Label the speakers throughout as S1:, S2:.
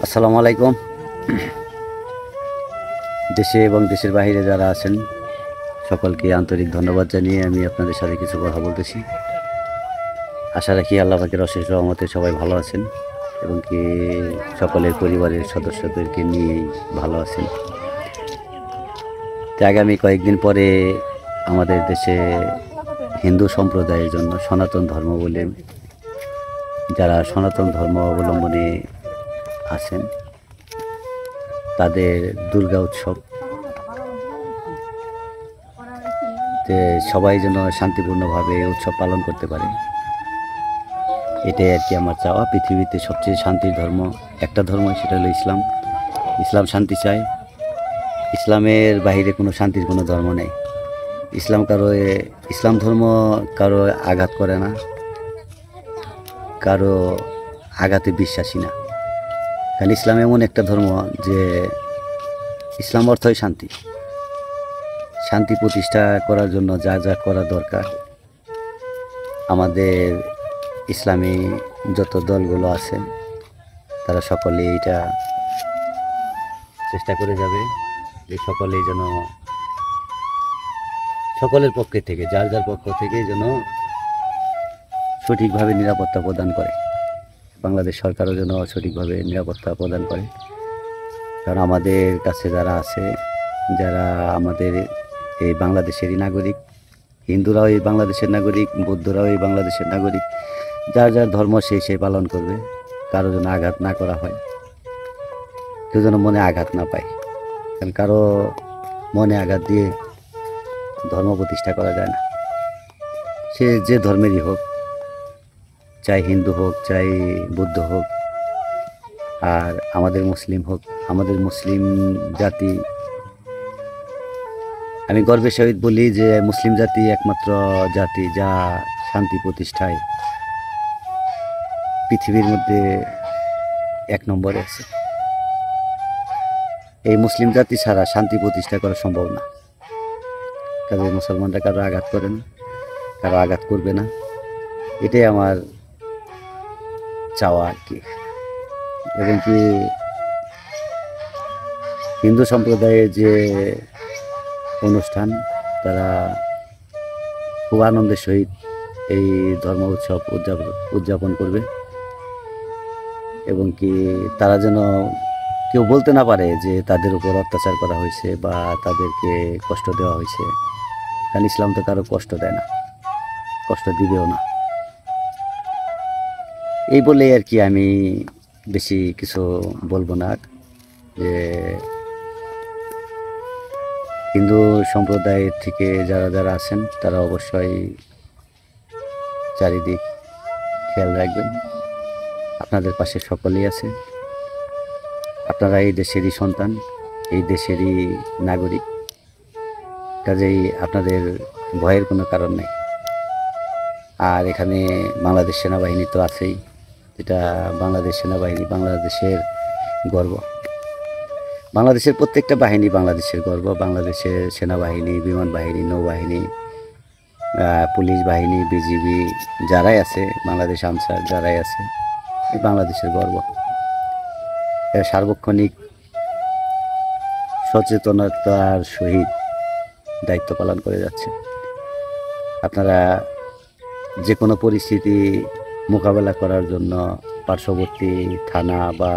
S1: আসসালামু আলাইকুম। দেশে এবং দেশের বাইরে যারা আছেন সকলকে আন্তরিক ধন্যবাদ জানিয়ে আমি আপনাদের সাথে কিছু কথা বলতেছি। আশা রাখি আল্লাহ পাকের অশেষ রহমতে সবাই ভালো আছেন এবং কি সকলের পরিবারের সদস্যদেরকে নিয়েই ভালো আছেন। তো আগামী কয়েকদিন পরে আমাদের দেশে হিন্দু সম্প্রদায়ের জন্য সনাতন ধর্ম বলে যারা সনাতন ধর্ম অবলম্বনে আছেন তাদের দুর্গা উৎসব, যে সবাই যেন শান্তিপূর্ণভাবে উৎসব পালন করতে পারে, এটাই আর কি আমার চাওয়া। পৃথিবীতে সবচেয়ে শান্তির ধর্ম একটা ধর্ম, সেটা হলো ইসলাম। ইসলাম শান্তি চায়। ইসলামের বাইরে কোনো শান্তির কোনো ধর্ম নেই। ইসলাম ধর্ম কারো আঘাত করে না, কারো আঘাতে বিশ্বাসী না। কারণ ইসলাম এমন একটা ধর্ম যে ইসলাম অর্থই শান্তি। শান্তি প্রতিষ্ঠা করার জন্য যা যা করা দরকার আমাদের ইসলামী যত দলগুলো আছে তারা সকলে এইটা চেষ্টা করে যাবে যে সকলেই যেন সকলের পক্ষে থেকে যার যার পক্ষ থেকে যেন সঠিকভাবে নিরাপত্তা প্রদান করে। বাংলাদেশ সরকারও যেন সঠিকভাবে নিরাপত্তা প্রদান করে। কারণ আমাদের কাছে যারা আছে, যারা আমাদের এই বাংলাদেশেরই নাগরিক, হিন্দুরাও এই বাংলাদেশের নাগরিক, বৌদ্ধরাও এই বাংলাদেশের নাগরিক, যার যার ধর্ম সে পালন করবে। কারো যেন আঘাত না করা হয়, কেউ যেন মনে আঘাত না পায়। কারণ কারো মনে আঘাত দিয়ে ধর্ম প্রতিষ্ঠা করা যায় না। সে যে ধর্মেরই হোক, চাই হিন্দু হোক, চাই বৌদ্ধ হোক, আর আমাদের মুসলিম হোক। আমাদের মুসলিম জাতি, আমি গর্বের সহিত বলি যে মুসলিম জাতি একমাত্র জাতি যা শান্তি প্রতিষ্ঠায় পৃথিবীর মধ্যে 1 নম্বরে আছে। এই মুসলিম জাতি ছাড়া শান্তি প্রতিষ্ঠা করা সম্ভব না। কাজে মুসলমানরা কারো আঘাত করে না, কারো আঘাত করবে না, এটাই আমার চাওয়া আর কি। এবং কি হিন্দু সম্প্রদায়ের যে অনুষ্ঠান, তারা খুব আনন্দের সহিত এই ধর্ম উৎসব উদযাপন করবে। এবং কি তারা যেন কেউ বলতে না পারে যে তাদের উপর অত্যাচার করা হয়েছে বা তাদেরকে কষ্ট দেওয়া হয়েছে। কারণ ইসলাম তো কারো কষ্ট দেয় না, কষ্ট দিবেও না। এই বলেই আর কি আমি বেশি কিছু বলবো না। যে হিন্দু সম্প্রদায়ের থেকে যারা যারা আছেন তারা অবশ্যই চারিদিক খেয়াল রাখবেন। আপনাদের পাশে সকলেই আছে। আপনারা এই দেশেরই সন্তান, এই দেশেরই নাগরিক। কাজেই আপনাদের ভয়ের কোনো কারণ নেই। আর এখানে বাংলাদেশ সেনাবাহিনী তো আছেই, যেটা বাংলাদেশ সেনাবাহিনী বাংলাদেশের গর্ব। বাংলাদেশের প্রত্যেকটা বাহিনী বাংলাদেশের গর্ব। বাংলাদেশের সেনাবাহিনী, বিমান বাহিনী, নৌবাহিনী, পুলিশ বাহিনী, বিজিবি যারাই আছে, বাংলাদেশ আনসার যারাই আছে, এই বাংলাদেশের গর্ব। এরা সার্বক্ষণিক সচেতনতার সহিত দায়িত্ব পালন করে যাচ্ছে। আপনারা যে কোনো পরিস্থিতি মোকাবেলা করার জন্য পার্শ্ববর্তী থানা বা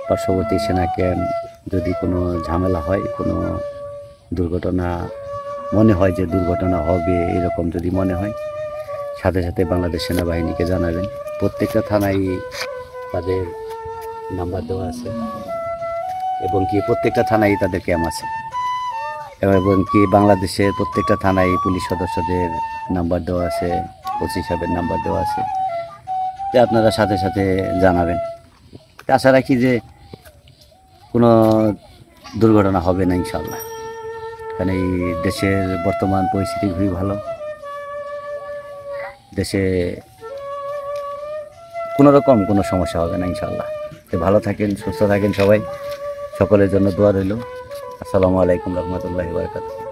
S1: পার্শ্ববর্তী সেনা ক্যাম্প, যদি কোনো ঝামেলা হয়, কোনো দুর্ঘটনা মনে হয় যে দুর্ঘটনা হবে, এরকম যদি মনে হয়, সাথে সাথে বাংলাদেশ সেনাবাহিনীকে জানাবেন। প্রত্যেকটা থানায় তাদের নাম্বার দেওয়া আছে এবং কি প্রত্যেকটা থানায় তাদের ক্যাম্প আছে। এবং কি বাংলাদেশের প্রত্যেকটা থানায় পুলিশ সদস্যদের নাম্বার দেওয়া আছে, ওসি সাহেবের নাম্বার দেওয়া আছে, যে আপনারা সাথে সাথে জানাবেন। আশা রাখি যে কোনো দুর্ঘটনা হবে না ইনশাল্লাহ। কারণ এই দেশের বর্তমান পরিস্থিতি খুবই ভালো। দেশে কোনো রকম কোনো সমস্যা হবে না ইনশাল্লাহ। তো ভালো থাকেন, সুস্থ থাকেন সবাই। সকলের জন্য দোয়া রইল। আসসালামু আলাইকুম রহমতুল্লাহি ওয়া বারাকাতুহু।